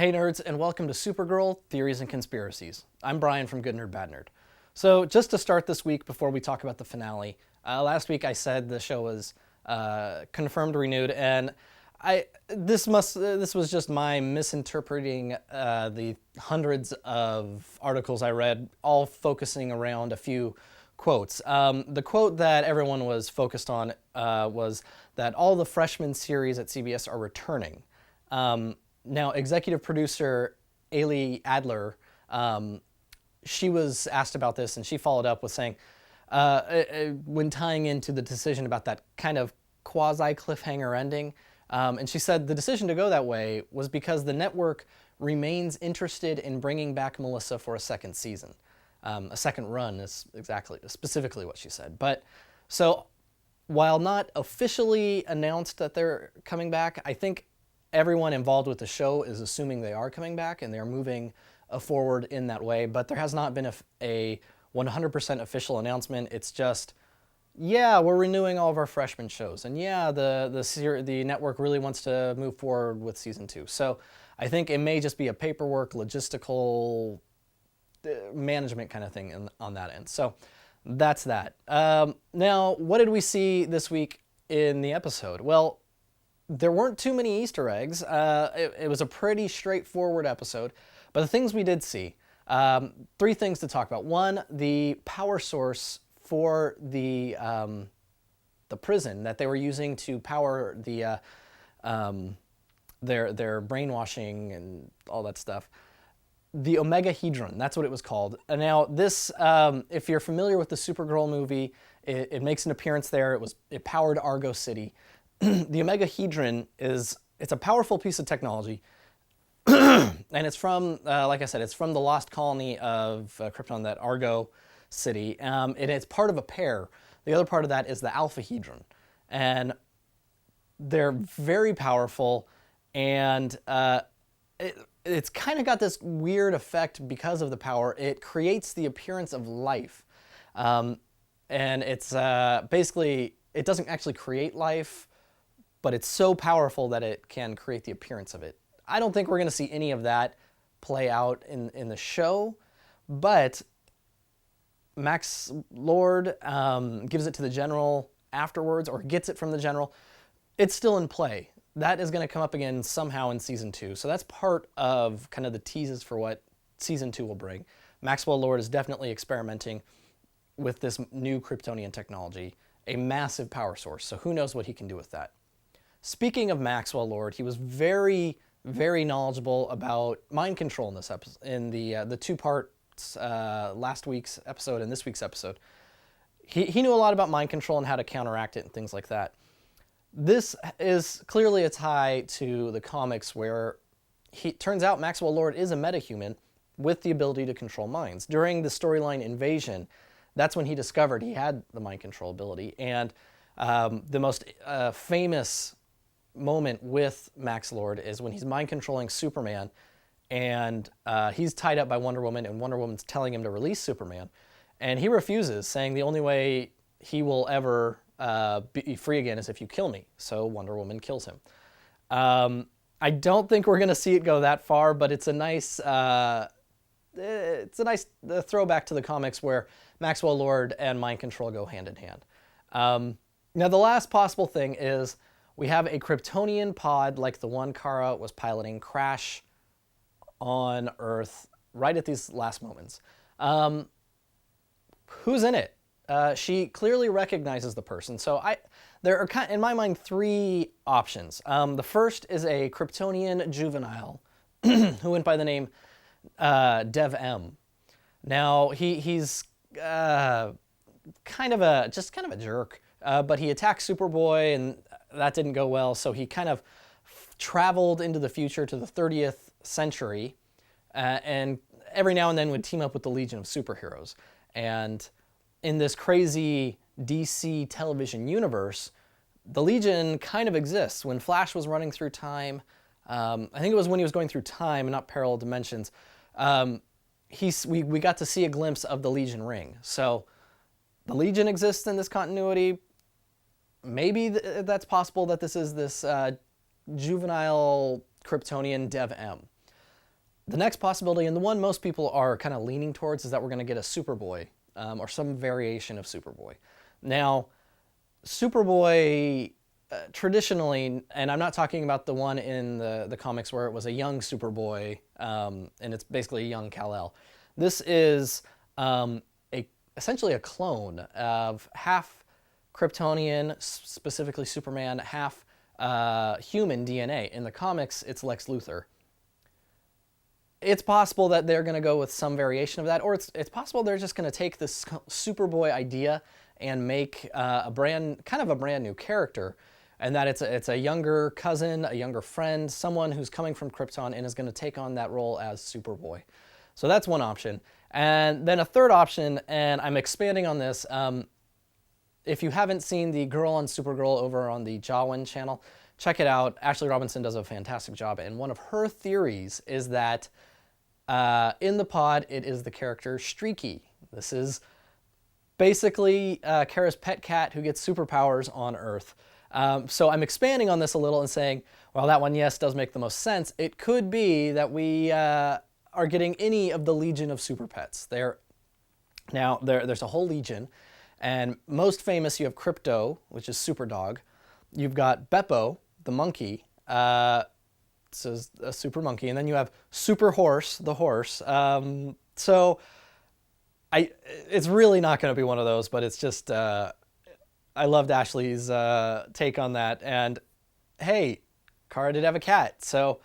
Hey nerds, and welcome to Supergirl, Theories and Conspiracies. I'm Brian from Good Nerd Bad Nerd. So just to start this week before we talk about the finale, last week I said the show was confirmed renewed, and this was just my misinterpreting the hundreds of articles I read, all focusing around a few quotes. The quote that everyone was focused on was that all the freshman series at CBS are returning. Now, executive producer Ailey Adler, she was asked about this, and she followed up with saying, when tying into the decision about that kind of quasi-cliffhanger ending, and she said the decision to go that way was because the network remains interested in bringing back Melissa for a second season. A second run is specifically what she said. But so while not officially announced that they're coming back, I think everyone involved with the show is assuming they are coming back and they're moving forward in that way. But there has not been a 100% official announcement. It's just, yeah, we're renewing all of our freshman shows, and yeah, the network really wants to move forward with season 2. So I think it may just be a paperwork, logistical, management kind of thing on that end. So that's that. Now, what did we see this week in the episode? Well, there weren't too many Easter eggs. It was a pretty straightforward episode, but the things we did see, 3 things to talk about. One, the power source for the prison that they were using to power the their brainwashing and all that stuff. The Omegahedron, that's what it was called. And now this, if you're familiar with the Supergirl movie, it makes an appearance there. It powered Argo City. The Omegahedron it's a powerful piece of technology, and it's from, like I said, it's from the lost colony of Krypton, that Argo City, and it's part of a pair. The other part of that is the Alphahedron, and they're very powerful, and it's kind of got this weird effect because of the power. It creates the appearance of life, and it's basically, it doesn't actually create life, but it's so powerful that it can create the appearance of it. I don't think we're going to see any of that play out in the show, but Max Lord gives it to the General afterwards, or gets it from the General. It's still in play. That is going to come up again somehow in season 2. So that's part of kind of the teases for what season 2 will bring. Maxwell Lord is definitely experimenting with this new Kryptonian technology, a massive power source. So who knows what he can do with that. Speaking of Maxwell Lord, he was very, very knowledgeable about mind control in this episode, in the 2 parts, last week's episode and this week's episode. He knew a lot about mind control and how to counteract it and things like that. This is clearly a tie to the comics, where turns out Maxwell Lord is a metahuman with the ability to control minds. During the storyline Invasion, that's when he discovered he had the mind control ability. And the most famous moment with Max Lord is when he's mind controlling Superman, and he's tied up by Wonder Woman, and Wonder Woman's telling him to release Superman, and he refuses, saying the only way he will ever be free again is if you kill me. So Wonder Woman kills him. I don't think we're going to see it go that far, but it's a nice throwback to the comics where Maxwell Lord and mind control go hand in hand. Now the last possible thing is we have a Kryptonian pod like the one Kara was piloting crash on Earth right at these last moments. Who's in it? She clearly recognizes the person. So there are, in my mind, 3 options. The first is a Kryptonian juvenile who went by the name Dev M. Now he's kind of a jerk, but he attacked Superboy, and that didn't go well. So he kind of traveled into the future to the 30th century, and every now and then would team up with the Legion of Superheroes. And in this crazy DC television universe, the Legion kind of exists. When Flash was running through time, I think it was when he was going through time and not parallel dimensions, we got to see a glimpse of the Legion ring. So the Legion exists in this continuity. Maybe that's possible that this is this juvenile Kryptonian Dev M. The next possibility, and the one most people are kind of leaning towards, is that we're going to get a Superboy, or some variation of Superboy. Now, Superboy, traditionally, and I'm not talking about the one in the comics where it was a young Superboy, and it's basically a young Kal-El. This is essentially a clone of half Kryptonian, specifically Superman, half human DNA. In the comics, it's Lex Luthor. It's possible that they're going to go with some variation of that, or it's possible they're just going to take this Superboy idea and make a brand new character, and that it's a younger cousin, a younger friend, someone who's coming from Krypton and is going to take on that role as Superboy. So that's one option. And then a third option, and I'm expanding on this, if you haven't seen the Girl on Supergirl over on the Jawin channel, check it out. Ashley Robinson does a fantastic job, and one of her theories is that in the pod, it is the character Streaky. This is basically Kara's pet cat who gets superpowers on Earth. So I'm expanding on this a little and saying, well, that one, yes, does make the most sense. It could be that we are getting any of the Legion of Super Pets. There's a whole legion, and most famous, you have Crypto, which is Superdog. You've got Beppo, the monkey. This is a super monkey, and then you have Super Horse, the horse. It's really not going to be one of those, but it's just, I loved Ashley's take on that. And hey, Kara did have a cat. So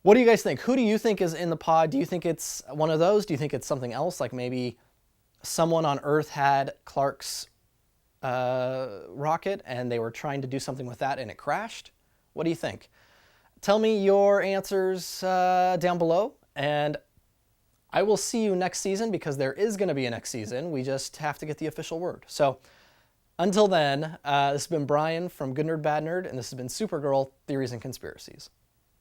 what do you guys think? Who do you think is in the pod? Do you think it's one of those? Do you think it's something else? Like maybe someone on Earth had Clark's rocket and they were trying to do something with that and it crashed? What do you think? Tell me your answers down below, and I will see you next season, because there is going to be a next season. We just have to get the official word. So until then, this has been Brian from Good Nerd Bad Nerd, and this has been Supergirl Theories and Conspiracies.